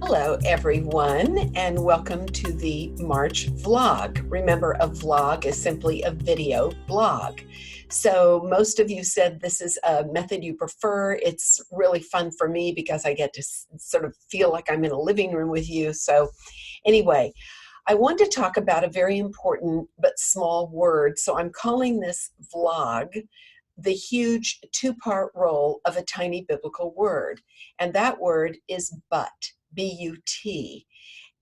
Hello, everyone, and welcome to the March vlog. Remember, a vlog is simply a video blog. So most of you said this is a method you prefer. It's really fun for me because I get to sort of feel like I'm in a living room with you. So anyway, I want to talk about a very important but small word. So I'm calling this vlog the huge two-part role of a tiny biblical word. And that word is but, B-U-T.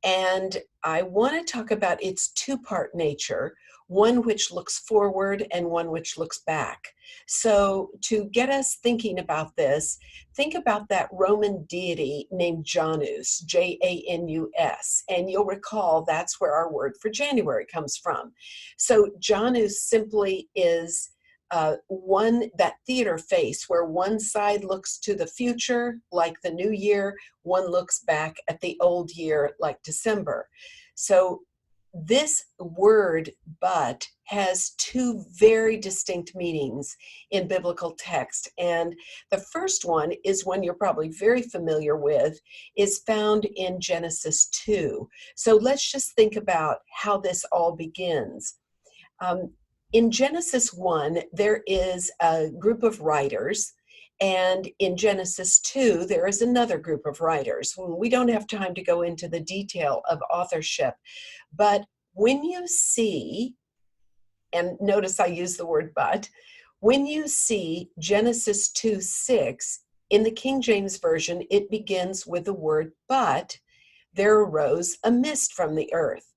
And I want to talk about its two-part nature, one which looks forward and one which looks back. So to get us thinking about this, think about that Roman deity named Janus, Janus, and you'll recall that's where our word for January comes from. So Janus simply is that theater face where one side looks to the future, like the new year, one looks back at the old year, like December. So this word, but, has two very distinct meanings in biblical text. And the first one is one you're probably very familiar with, is found in Genesis 2. So let's just think about how this all begins. In Genesis 1, there is a group of writers, and in Genesis 2, there is another group of writers. We don't have time to go into the detail of authorship, but when you see, and notice I use the word but, when you see Genesis 2:6, in the King James Version, it begins with the word but, there arose a mist from the earth.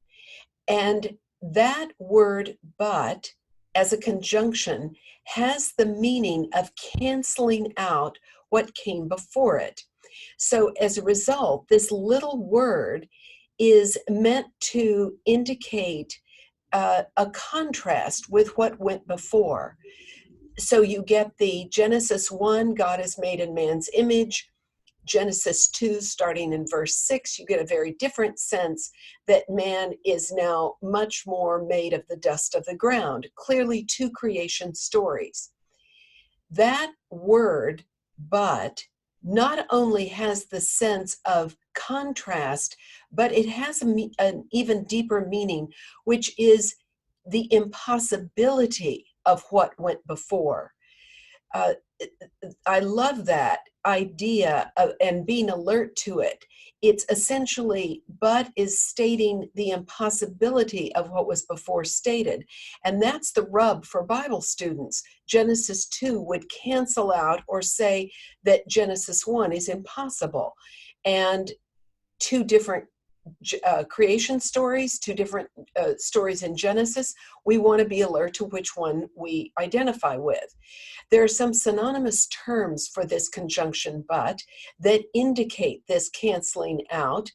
And that word but, as a conjunction, has the meaning of canceling out what came before it. So as a result, this little word is meant to indicate a contrast with what went before. So you get the Genesis 1, God is made in man's image. Genesis 2, starting in verse 6, you get a very different sense that man is now much more made of the dust of the ground. Clearly, two creation stories. That word, but, not only has the sense of contrast, but it has an even deeper meaning, which is the impossibility of what went before. I love that idea and being alert to it. It's essentially, but is stating the impossibility of what was before stated. And that's the rub for Bible students. Genesis 2 would cancel out or say that Genesis 1 is impossible. And two different creation stories, two different stories in Genesis, we want to be alert to which one we identify with. There are some synonymous terms for this conjunction but that indicate this canceling out.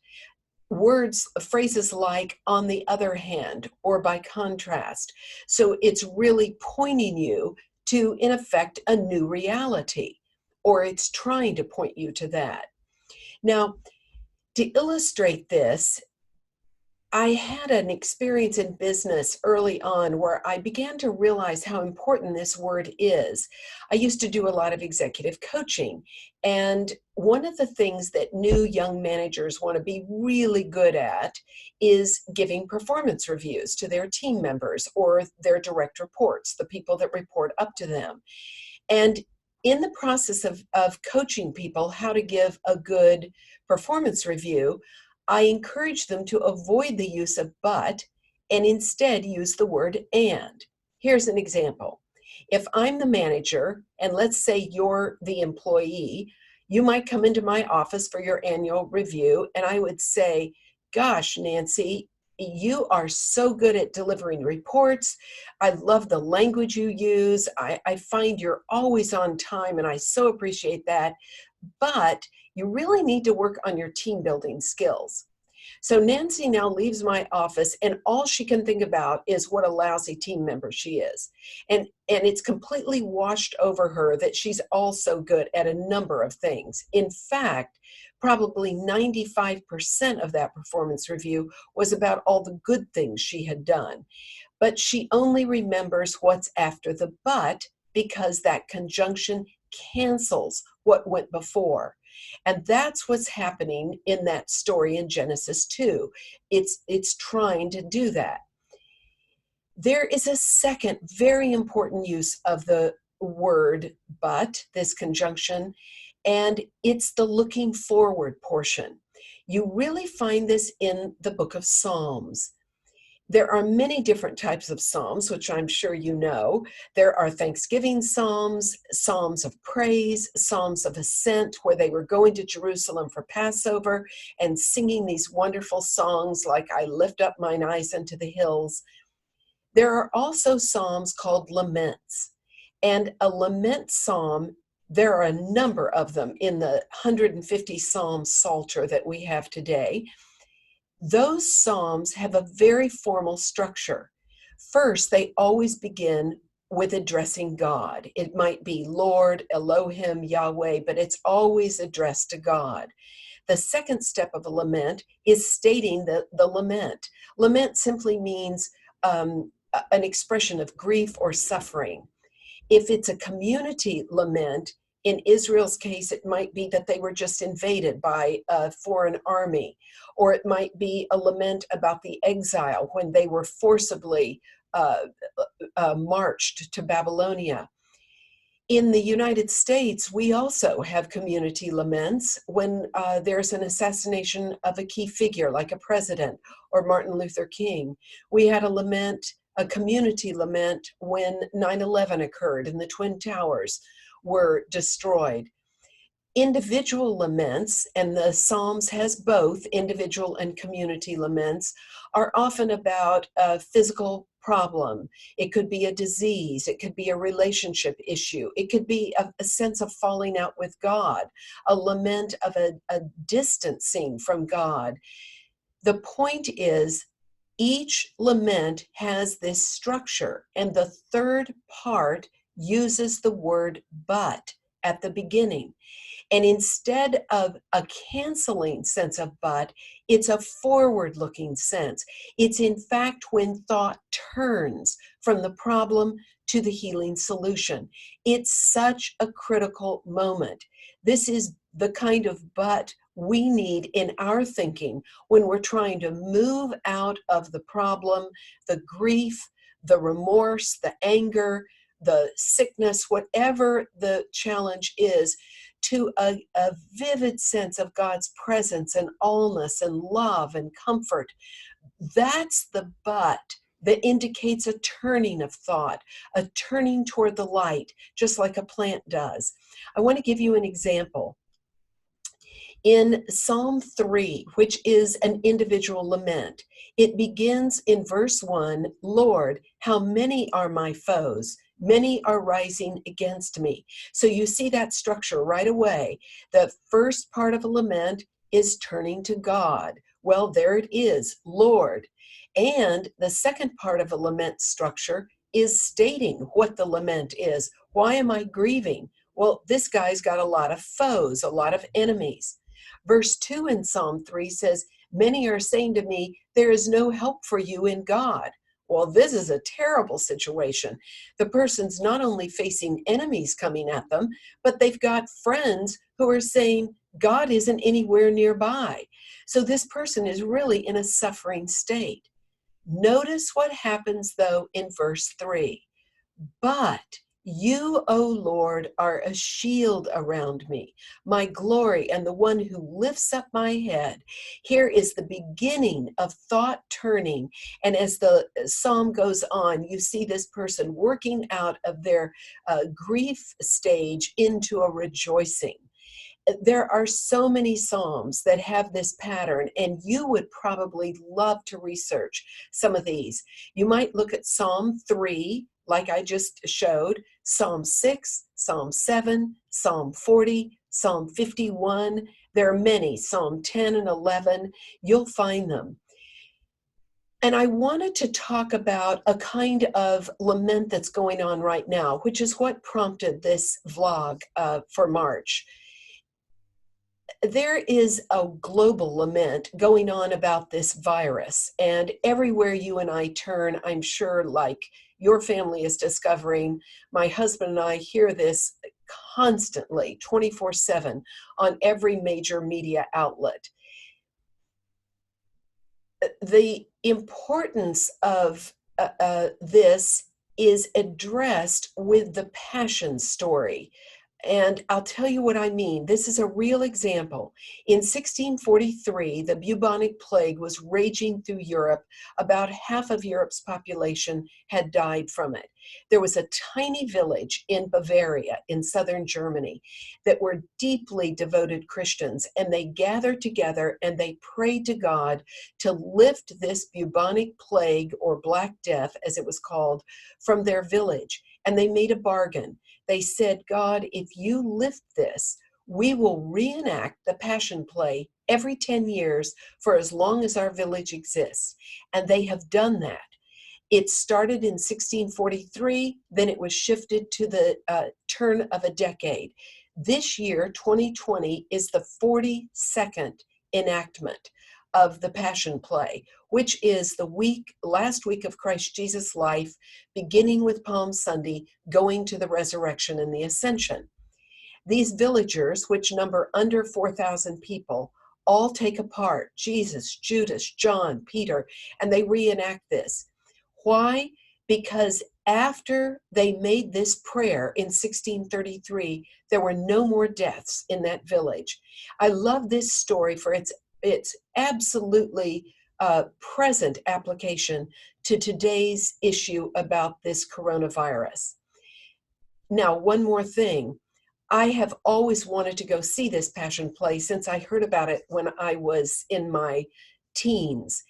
Words, phrases like on the other hand or by contrast. So it's really pointing you to, in effect, a new reality, or it's trying to point you to that. Now, to illustrate this, I had an experience in business early on where I began to realize how important this word is. I used to do a lot of executive coaching, and one of the things that new young managers want to be really good at is giving performance reviews to their team members or their direct reports, the people that report up to them. And in the process of coaching people how to give a good performance review, I encourage them to avoid the use of but and instead use the word and. Here's an example. If I'm the manager, and let's say you're the employee, you might come into my office for your annual review, and I would say, gosh, Nancy, you are so good at delivering reports. I love the language you use. I find you're always on time, and I so appreciate that. But you really need to work on your team building skills. So Nancy now leaves my office, and all she can think about is what a lousy team member she is. And it's completely washed over her that she's also good at a number of things. In fact, probably 95% of that performance review was about all the good things she had done. But she only remembers what's after the but because that conjunction cancels what went before. And that's what's happening in that story in Genesis 2. It's trying to do that. There is a second very important use of the word but, this conjunction, and it's the looking forward portion. You really find this in the book of Psalms. There are many different types of psalms, which I'm sure you know. There are Thanksgiving psalms, psalms of praise, psalms of ascent, where they were going to Jerusalem for Passover and singing these wonderful songs like I lift up mine eyes unto the hills. There are also psalms called laments. And a lament psalm, there are a number of them in the 150 psalm psalter that we have today. Those psalms have a very formal structure. First, they always begin with addressing God. It might be Lord, Elohim, Yahweh, but it's always addressed to God. The second step of a lament is stating the lament. Lament simply means an expression of grief or suffering. If it's a community lament, in Israel's case, it might be that they were just invaded by a foreign army, or it might be a lament about the exile when they were forcibly marched to Babylonia. In the United States, we also have community laments when there's an assassination of a key figure like a president or Martin Luther King. We had a lament, a community lament, when 9/11 occurred and the Twin Towers were destroyed. Individual laments, and the Psalms has both individual and community laments, are often about a physical problem. It could be a disease. It could be a relationship issue. It could be a sense of falling out with God, a lament of a distancing from God. The point is, each lament has this structure, and the third part uses the word but at the beginning. And instead of a canceling sense of but, it's a forward-looking sense. It's in fact when thought turns from the problem to the healing solution. It's such a critical moment. This is the kind of but we need in our thinking when we're trying to move out of the problem, the grief, the remorse, the anger, the sickness, whatever the challenge is, to a vivid sense of God's presence and allness and love and comfort. That's the but that indicates a turning of thought, a turning toward the light, just like a plant does. I want to give you an example. In Psalm 3, which is an individual lament, it begins in verse 1, Lord, how many are my foes? Many are rising against me. So you see that structure right away. The first part of a lament is turning to God. Well, there it is, Lord. And the second part of a lament structure is stating what the lament is. Why am I grieving? Well, this guy's got a lot of foes, a lot of enemies. Verse 2 in Psalm 3 says, many are saying to me, there is no help for you in God. Well, this is a terrible situation. The person's not only facing enemies coming at them, but they've got friends who are saying God isn't anywhere nearby. So this person is really in a suffering state. Notice what happens, though, in verse 3. But you, O Lord, are a shield around me, my glory, and the one who lifts up my head. Here is the beginning of thought turning. And as the psalm goes on, you see this person working out of their grief stage into a rejoicing. There are so many psalms that have this pattern, and you would probably love to research some of these. You might look at Psalm 3, like I just showed, Psalm 6, Psalm 7, Psalm 40, Psalm 51. There are many, Psalm 10 and 11. You'll find them. And I wanted to talk about a kind of lament that's going on right now, which is what prompted this vlog for March. There is a global lament going on about this virus, and everywhere you and I turn, I'm sure, like your family is discovering, my husband and I hear this constantly, 24/7, on every major media outlet. The importance of this is addressed with the Passion story. And I'll tell you what I mean. This is a real example. In 1643, the bubonic plague was raging through Europe. About half of Europe's population had died from it. There was a tiny village in Bavaria, in southern Germany, that were deeply devoted Christians, and they gathered together and they prayed to God to lift this bubonic plague, or Black Death, as it was called, from their village. And they made a bargain. They said, God, if you lift this, we will reenact the Passion Play every 10 years for as long as our village exists. And they have done that. It started in 1643, then it was shifted to the turn of a decade. This year, 2020, is the 42nd enactment of the Passion Play, which is the last week of Christ Jesus' life, beginning with Palm Sunday, going to the resurrection and the ascension. These villagers, which number under 4,000 people, all take apart Jesus, Judas, John, Peter, and they reenact this. Why? Because after they made this prayer in 1633, there were no more deaths in that village. I love this story for its absolutely present application to today's issue about this coronavirus. Now, one more thing. I have always wanted to go see this Passion Play since I heard about it when I was in my teens.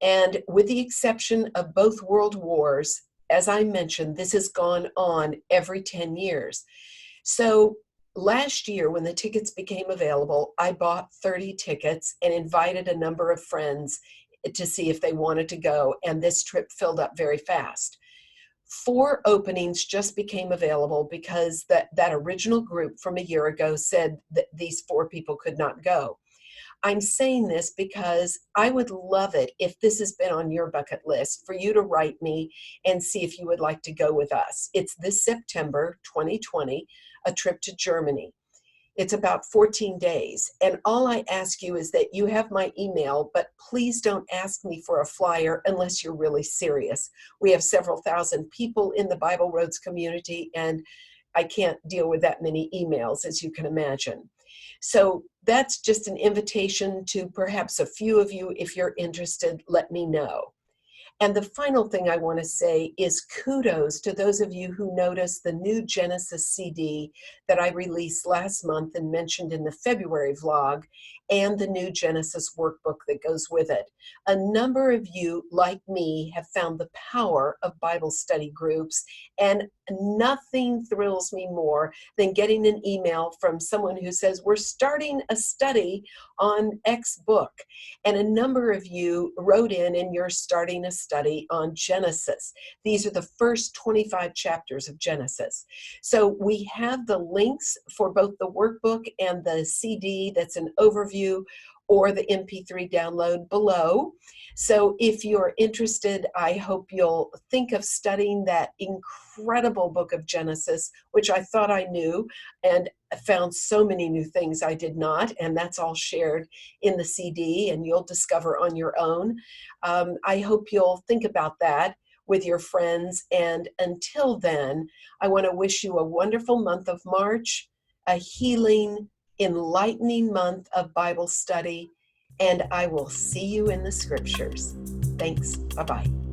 And with the exception of both world wars, as I mentioned, this has gone on every 10 years. So last year, when the tickets became available, I bought 30 tickets and invited a number of friends to see if they wanted to go, and this trip filled up very fast. 4 openings just became available because that original group from a year ago said that these 4 people could not go. I'm saying this because I would love it, if this has been on your bucket list, for you to write me and see if you would like to go with us. It's this September 2020, a trip to Germany. It's about 14 days. And all I ask you is that you have my email, but please don't ask me for a flyer unless you're really serious. We have several thousand people in the Bible Roads community, and I can't deal with that many emails, as you can imagine. So that's just an invitation to perhaps a few of you. If you're interested, let me know. And the final thing I want to say is kudos to those of you who noticed the new Genesis CD that I released last month and mentioned in the February vlog, and the new Genesis workbook that goes with it. A number of you, like me, have found the power of Bible study groups, and nothing thrills me more than getting an email from someone who says, we're starting a study on X book. And a number of you wrote in and you're starting a study on Genesis. These are the first 25 chapters of Genesis. So we have the links for both the workbook and the CD that's an overview, or the MP3 download below. So if you're interested, I hope you'll think of studying that incredible book of Genesis, which I thought I knew, and I found so many new things I did not, and that's all shared in the CD, and you'll discover on your own. I hope you'll think about that with your friends, and until then, I want to wish you a wonderful month of March, a healing, enlightening month of Bible study, and I will see you in the scriptures. Thanks. Bye-bye.